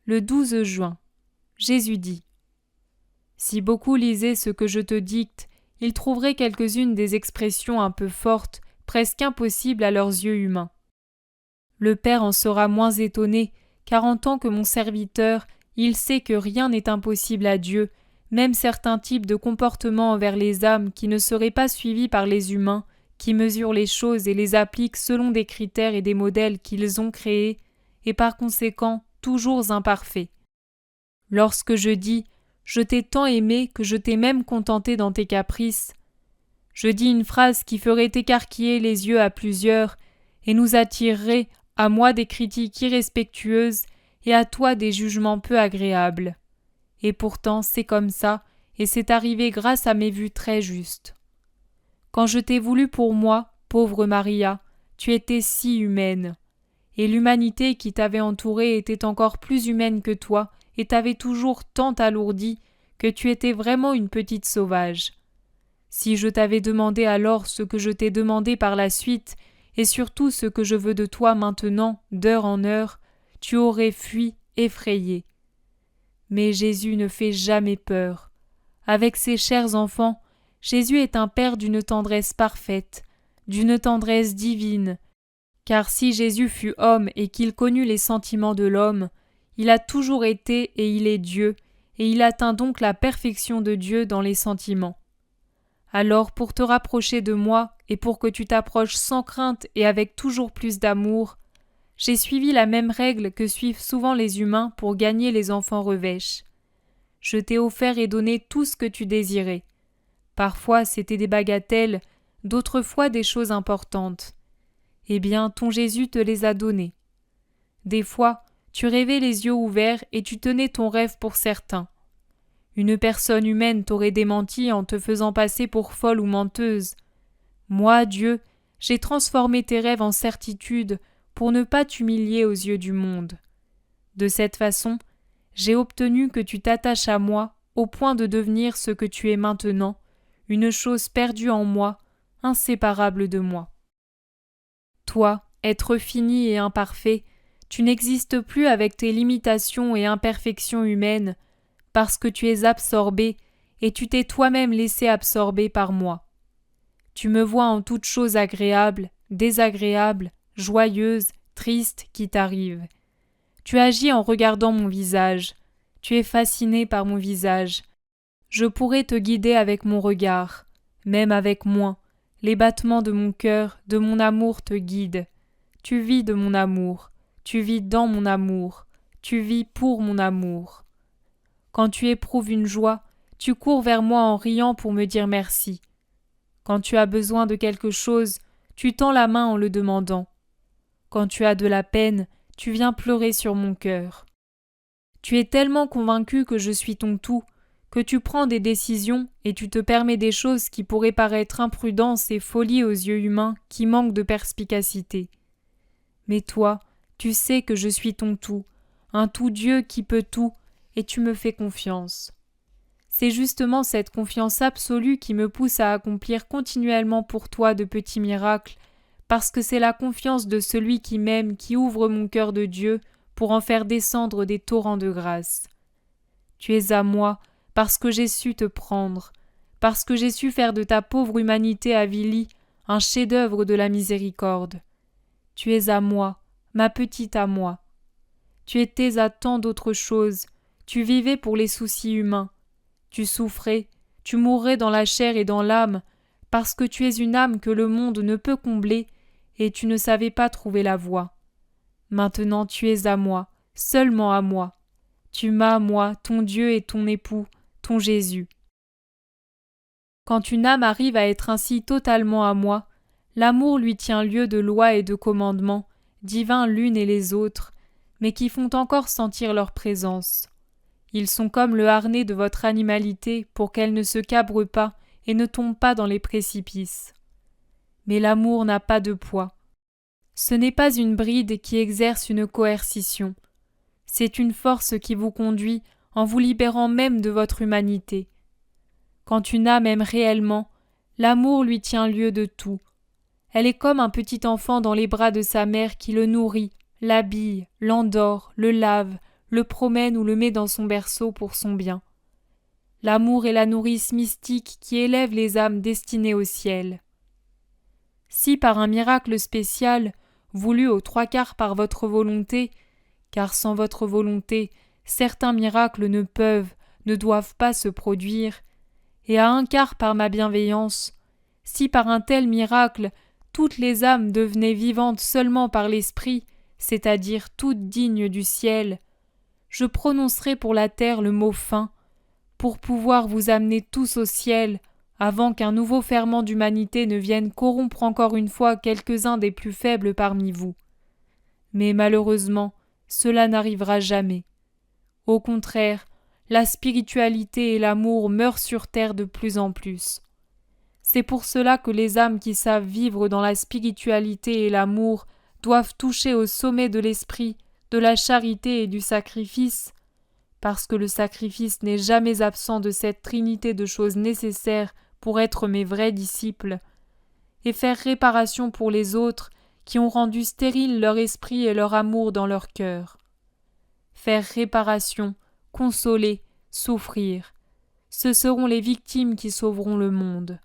Le 12 juin, Jésus dit : Si beaucoup lisaient ce que je te dicte, ils trouveraient quelques-unes des expressions un peu fortes, presque impossibles à leurs yeux humains. Le Père en sera moins étonné, car en tant que mon serviteur, il sait que rien n'est impossible à Dieu, même certains types de comportements envers les âmes qui ne seraient pas suivis par les humains, qui mesurent les choses et les appliquent selon des critères et des modèles qu'ils ont créés, et par conséquent toujours imparfaits. Lorsque je dis « Je t'ai tant aimé que je t'ai même contenté dans tes caprices », je dis une phrase qui ferait écarquiller les yeux à plusieurs et nous attirerait à moi des critiques irrespectueuses et à toi des jugements peu agréables. Et pourtant c'est comme ça, et c'est arrivé grâce à mes vues très justes. Quand je t'ai voulu pour moi, pauvre Maria, tu étais si humaine. Et l'humanité qui t'avait entourée était encore plus humaine que toi et t'avait toujours tant alourdi que tu étais vraiment une petite sauvage. Si je t'avais demandé alors ce que je t'ai demandé par la suite, et surtout ce que je veux de toi maintenant, d'heure en heure, tu aurais fui, effrayé. Mais Jésus ne fait jamais peur. Avec ses chers enfants, Jésus est un Père d'une tendresse parfaite, d'une tendresse divine, car si Jésus fut homme et qu'il connut les sentiments de l'homme, il a toujours été et il est Dieu, et il atteint donc la perfection de Dieu dans les sentiments. Alors pour te rapprocher de moi et pour que tu t'approches sans crainte et avec toujours plus d'amour, j'ai suivi la même règle que suivent souvent les humains pour gagner les enfants revêches. Je t'ai offert et donné tout ce que tu désirais. Parfois c'était des bagatelles, d'autres fois des choses importantes. Eh bien, ton Jésus te les a donnés. Des fois, tu rêvais les yeux ouverts et tu tenais ton rêve pour certain. Une personne humaine t'aurait démenti en te faisant passer pour folle ou menteuse. Moi, Dieu, j'ai transformé tes rêves en certitude pour ne pas t'humilier aux yeux du monde. De cette façon, j'ai obtenu que tu t'attaches à moi au point de devenir ce que tu es maintenant, une chose perdue en moi, inséparable de moi. Toi, être fini et imparfait, tu n'existes plus avec tes limitations et imperfections humaines, parce que tu es absorbé et tu t'es toi-même laissé absorber par moi. Tu me vois en toutes choses agréables, désagréables, joyeuses, tristes qui t'arrivent. Tu agis en regardant mon visage. Tu es fasciné par mon visage. Je pourrais te guider avec mon regard, même avec moins. Les battements de mon cœur, de mon amour te guident. Tu vis de mon amour. Tu vis dans mon amour. Tu vis pour mon amour. Quand tu éprouves une joie, tu cours vers moi en riant pour me dire merci. Quand tu as besoin de quelque chose, tu tends la main en le demandant. Quand tu as de la peine, tu viens pleurer sur mon cœur. Tu es tellement convaincu que je suis ton tout, que tu prends des décisions et tu te permets des choses qui pourraient paraître imprudence et folie aux yeux humains qui manquent de perspicacité. Mais toi, tu sais que je suis ton tout, un tout Dieu qui peut tout, et tu me fais confiance. C'est justement cette confiance absolue qui me pousse à accomplir continuellement pour toi de petits miracles, parce que c'est la confiance de celui qui m'aime qui ouvre mon cœur de Dieu pour en faire descendre des torrents de grâce. Tu es à moi parce que j'ai su te prendre, parce que j'ai su faire de ta pauvre humanité avilie un chef-d'œuvre de la miséricorde. Tu es à moi, ma petite à moi. Tu étais à tant d'autres choses, tu vivais pour les soucis humains. Tu souffrais, tu mourrais dans la chair et dans l'âme, parce que tu es une âme que le monde ne peut combler, et tu ne savais pas trouver la voie. Maintenant tu es à moi, seulement à moi. Tu m'as, moi, ton Dieu et ton époux, ton Jésus. Quand une âme arrive à être ainsi totalement à moi, l'amour lui tient lieu de lois et de commandements, divins l'une et les autres, mais qui font encore sentir leur présence. Ils sont comme le harnais de votre animalité pour qu'elle ne se cabre pas et ne tombe pas dans les précipices. Mais l'amour n'a pas de poids. Ce n'est pas une bride qui exerce une coercition. C'est une force qui vous conduit en vous libérant même de votre humanité. Quand une âme aime réellement, l'amour lui tient lieu de tout. Elle est comme un petit enfant dans les bras de sa mère qui le nourrit, l'habille, l'endort, le lave, le promène ou le met dans son berceau pour son bien. L'amour est la nourrice mystique qui élève les âmes destinées au ciel. Si par un miracle spécial, voulu aux 3/4 par votre volonté, car sans votre volonté, certains miracles ne peuvent, ne doivent pas se produire, et à 1/4 par ma bienveillance, si par un tel miracle, toutes les âmes devenaient vivantes seulement par l'esprit, c'est-à-dire toutes dignes du ciel, je prononcerai pour la terre le mot fin, pour pouvoir vous amener tous au ciel, avant qu'un nouveau ferment d'humanité ne vienne corrompre encore une fois quelques-uns des plus faibles parmi vous. Mais malheureusement, cela n'arrivera jamais. Au contraire, la spiritualité et l'amour meurent sur terre de plus en plus. C'est pour cela que les âmes qui savent vivre dans la spiritualité et l'amour doivent toucher au sommet de l'esprit, de la charité et du sacrifice, parce que le sacrifice n'est jamais absent de cette trinité de choses nécessaires pour être mes vrais disciples, et faire réparation pour les autres qui ont rendu stérile leur esprit et leur amour dans leur cœur. Faire réparation, consoler, souffrir, ce seront les victimes qui sauveront le monde.